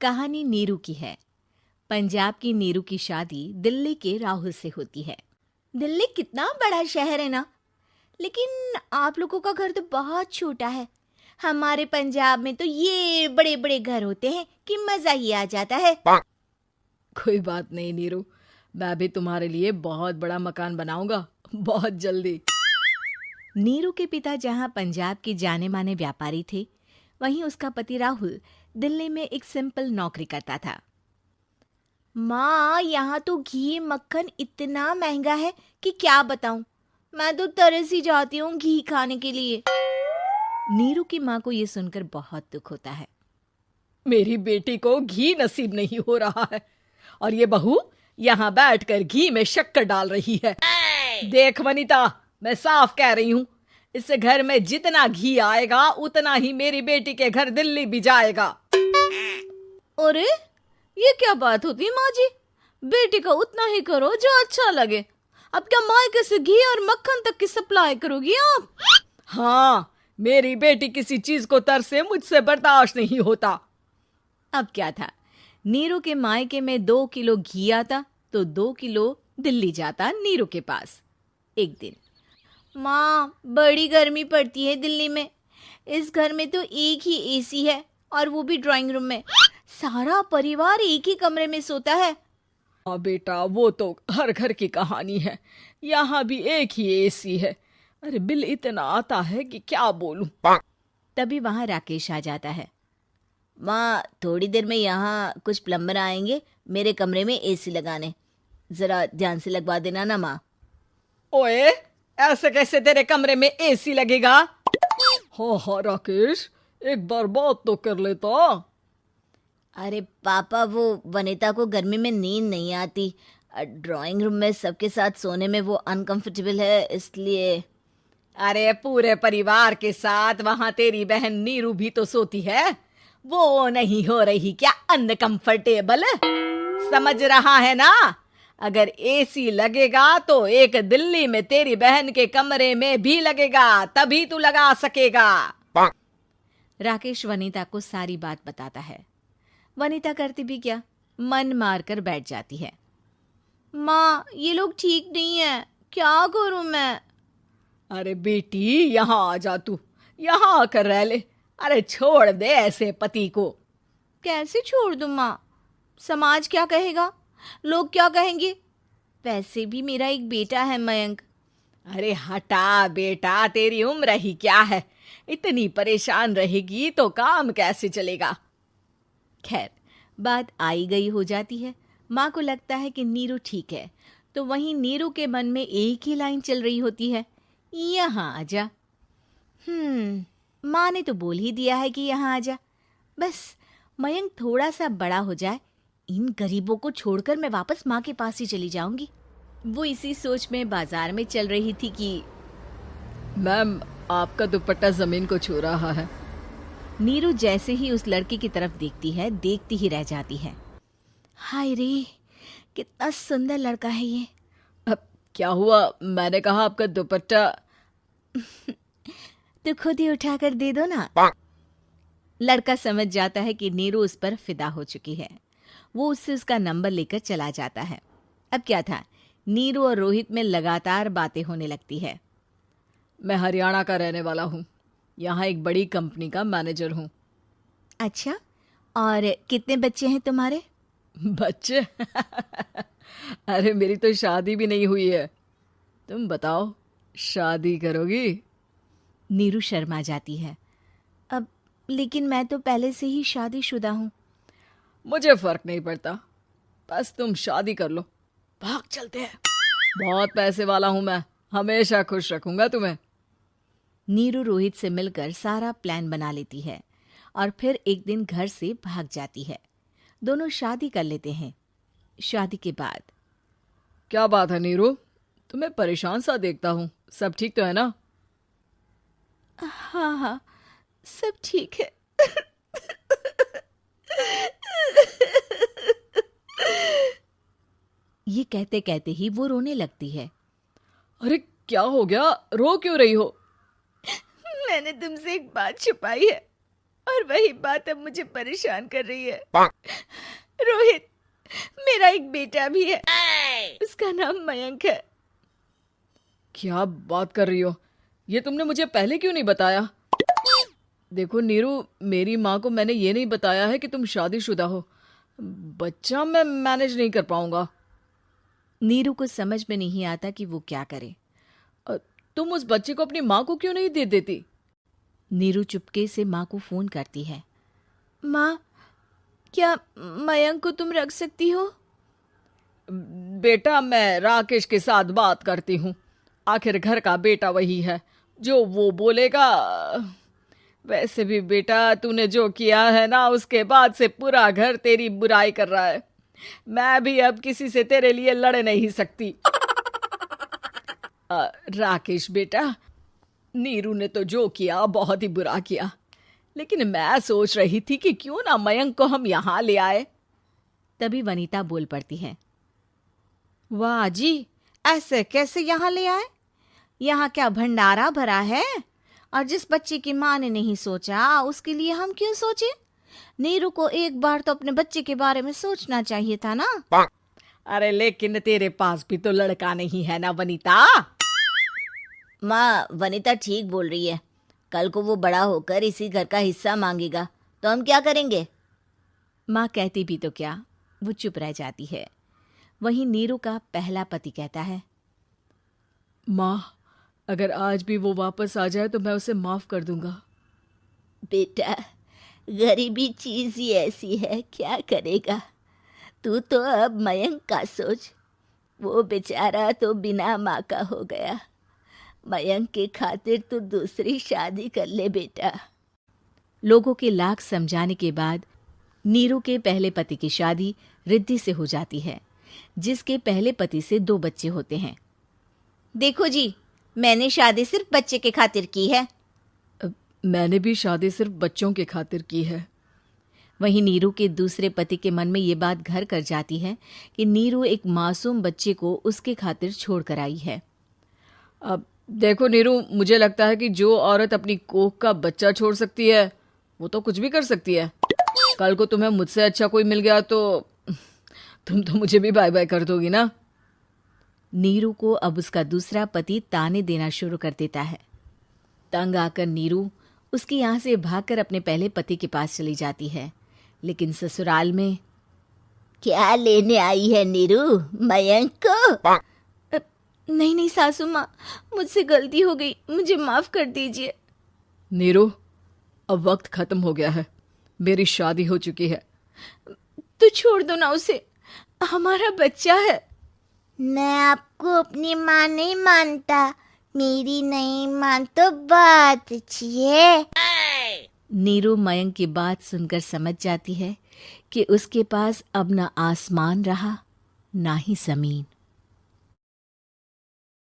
कहानी नीरू की है। पंजाब की नीरू की शादी दिल्ली के राहुल से होती है। दिल्ली कितना बड़ा शहर है ना, लेकिन आप लोगों का घर तो बहुत छोटा है। हमारे पंजाब में तो ये बड़े बड़े घर होते हैं कि मजा ही आ जाता है। कोई बात नहीं नीरू, मैं भी तुम्हारे लिए बहुत बड़ा मकान बनाऊंगा, बहुत जल्दी। नीरू के पिता जहाँ पंजाब के जाने माने व्यापारी थे, वहीं उसका पति राहुल दिल्ली में एक सिंपल नौकरी करता था। माँ, यहाँ तो घी मक्खन इतना महंगा है कि क्या बताऊं। मैं तो तरस ही जाती हूँ घी खाने के लिए। नीरू की माँ को ये सुनकर बहुत दुख होता है। मेरी बेटी को घी नसीब नहीं हो रहा है और ये बहू यहाँ बैठकर घी में शक्कर डाल रही है। देख वनिता, मैं साफ कह रही हूँ, इस घर में जितना घी आएगा उतना ही मेरी बेटी के घर दिल्ली भी जाएगा। अरे ये क्या बात होती है माँ जी? बेटी का उतना ही करो जो अच्छा लगे। अब क्या मायके से घी और मक्खन तक की सप्लाई करोगी आप? हाँ, मेरी बेटी किसी चीज को तरसे मुझसे बर्दाश्त नहीं होता। अब क्या था, नीरू के मायके में 2 किलो घी आता तो 2 किलो दिल्ली जाता नीरू के पास। एक दिन, माँ बड़ी गर्मी पड़ती है दिल्ली में। इस घर में तो एक ही एसी है और वो भी ड्राइंग रूम में। सारा परिवार एक ही कमरे में सोता है। हाँ बेटा, वो तो हर घर की कहानी है। यहाँ भी एक ही एसी है। अरे बिल इतना आता है कि क्या बोलूं। तभी वहां राकेश आ जाता है। माँ, थोड़ी देर में यहाँ कुछ प्लम्बर आएंगे मेरे कमरे में एसी लगाने। जरा ध्यान से लगवा देना ना माँ। ओए, ऐसे कैसे तेरे कमरे में एसी लगेगा? हाँ राकेश, एक बार बात तो कर लेता। अरे पापा, वो वनिता को गर्मी में नींद नहीं आती। ड्राइंग रूम में सबके साथ सोने में वो अनकंफर्टेबल है, इसलिए। अरे पूरे परिवार के साथ वहां तेरी बहन नीरू भी तो सोती है। वो नहीं हो रही क्या अनकंफर्टेबल? समझ रहा है ना? अगर एसी लगेगा तो एक दिल्ली में तेरी बहन के कमरे में भी लगेगा, तभी तू लगा सकेगा। राकेश वनिता को सारी बात बताता है। वनिता करती भी क्या, मन मार कर बैठ जाती है। माँ, ये लोग ठीक नहीं है, क्या करूं मैं? अरे बेटी, यहाँ आ जा, तू यहाँ आकर रह ले। अरे छोड़ दे ऐसे पति को। कैसे छोड़ दूं माँ? समाज क्या कहेगा, लोग क्या कहेंगे? वैसे भी मेरा एक बेटा है मयंक। अरे हटा बेटा, तेरी उम्र ही क्या है? इतनी परेशान रहेगी तो काम कैसे चलेगा? खैर, बात आई गई हो जाती है। माँ को लगता है कि नीरू ठीक है, तो वहीं नीरू के मन में एक ही लाइन चल रही होती है, यहाँ आजा। माँ ने तो बोल ही दिया है कि यहाँ आजा। बस मयंक थोड़ा सा बड़ा हो जाए, इन गरीबों को छोड़कर मैं वापस माँ के पास ही चली जाऊंगी। वो इसी सोच में बाजार में चल रही थी कि मैम, आपका दुपट्टा जमीन को छू रहा है। नीरू जैसे ही उस लड़के की तरफ देखती है, देखती ही रह जाती है। हाय रे, कितना सुंदर लड़का है ये। अब क्या हुआ? मैंने कहा आपका दुपट्टा। तो खुद ही उठाकर दे दो ना। लड़का समझ जाता है कि नीरू उस पर फिदा हो चुकी है। वो उससे उसका नंबर लेकर चला जाता है। अब क्या था, नीरू और रोहित में लगातार बातें होने लगती है। मैं हरियाणा का रहने वाला हूँ, यहाँ एक बड़ी कंपनी का मैनेजर हूँ। अच्छा, और कितने बच्चे हैं तुम्हारे? बच्चे? अरे मेरी तो शादी भी नहीं हुई है। तुम बताओ, शादी करोगी? नीरू शर्मा जाती है। अब लेकिन मैं तो पहले से ही शादीशुदा हूँ। मुझे फर्क नहीं पड़ता, बस तुम शादी कर लो, भाग चलते हैं। बहुत पैसे वाला हूं मैं, हमेशा खुश रखूंगा तुम्हें। नीरू रोहित से मिलकर सारा प्लान बना लेती है और फिर एक दिन घर से भाग जाती है। दोनों शादी कर लेते हैं। शादी के बाद, क्या बात है नीरू, तुम्हें परेशान सा देखता हूँ, सब ठीक तो है ना? हाँ हाँ, सब ठीक है। ये कहते कहते ही वो रोने लगती है। अरे क्या हो गया, रो क्यों रही हो? मैंने तुमसे एक बात छुपाई है और वही बात अब मुझे परेशान कर रही है। रोहित, मेरा एक बेटा भी है, उसका नाम मयंक है। क्या बात कर रही हो? ये तुमने मुझे पहले क्यों नहीं बताया? देखो नीरू, मेरी माँ को मैंने ये नहीं बताया है कि तुम शादीशुदा हो। बच्चा मैं मैनेज नहीं कर पाऊंगा। नीरू को समझ में नहीं आता कि वो क्या करे। तुम उस बच्चे को अपनी माँ को क्यों नहीं दे देती? नीरू चुपके से माँ को फोन करती है। माँ, क्या मयंक को तुम रख सकती हो? बेटा, मैं राकेश के साथ बात करती हूँ। आखिर घर का बेटा वही है, जो वो बोलेगा। वैसे भी बेटा, तूने जो किया है ना, उसके बाद से पूरा घर तेरी बुराई कर रहा है। मैं भी अब किसी से तेरे लिए लड़ नहीं सकती। राकेश बेटा, नीरू ने तो जो किया बहुत ही बुरा किया, लेकिन मैं सोच रही थी कि क्यों ना मयंक को हम यहाँ ले आए। तभी वनीता बोल पड़ती है। वाह जी, ऐसे कैसे यहाँ ले आए? यहाँ क्या भंडारा भरा है? और जिस बच्चे की माँ ने नहीं सोचा, उसके लिए हम क्यों सोचे? नीरू को एक बार तो अपने बच्चे के बारे में सोचना चाहिए था ना। अरे लेकिन तेरे पास भी तो लड़का नहीं है ना वनीता। माँ, वनीता ठीक बोल रही है। कल को वो बड़ा होकर इसी घर का हिस्सा मांगेगा तो हम क्या करेंगे? माँ कहती भी तो क्या, वो चुप रह जाती है। वहीं नीरू का पहला पति कहता है। माँ, अगर आज भी वो वापस आ जाए तो मैं उसे माफ कर दूंगा। बेटा, गरीबी चीज ही ऐसी है, क्या करेगा? तू तो अब मयंक का सोच। वो बेचारा तो बिना माँ का हो गया। मयंक के खातिर तू दूसरी शादी कर ले बेटा। लोगों के लाख समझाने के बाद नीरू के पहले पति की शादी रिद्धि से हो जाती है, जिसके पहले पति से 2 बच्चे होते हैं। देखो जी, मैंने शादी सिर्फ बच्चे के खातिर की है। मैंने भी शादी सिर्फ बच्चों के खातिर की है। वहीं नीरू के दूसरे पति के मन में ये बात घर कर जाती है कि नीरू एक मासूम बच्चे को उसके खातिर छोड़ कर आई है। अब देखो नीरू, मुझे लगता है कि जो औरत अपनी कोख का बच्चा छोड़ सकती है, वो तो कुछ भी कर सकती है। कल को तुम्हें मुझसे अच्छा कोई मिल गया तो तुम तो मुझे भी बाय बाय कर दोगी ना। नीरू को अब उसका दूसरा पति ताने देना शुरू कर देता है। तंग आकर नीरू उसके यहाँ से भागकर अपने पहले पति के पास चली जाती है, लेकिन ससुराल में क्या लेने आई है नीरू, मयंक को? नहीं नहीं सासू माँ, मुझसे गलती हो गई, मुझे माफ कर दीजिए। नीरू, अब वक्त खत्म हो गया है, मेरी शादी हो चुकी है। तो छोड़ दो ना उसे, हमारा बच्चा है। मैं आपको अपनी माँ नहीं मानता, मेरी नहीं मान तो बात अच्छी है। नीरू मयंक की बात सुनकर समझ जाती है कि उसके पास अब ना आसमान रहा ना ही जमीन।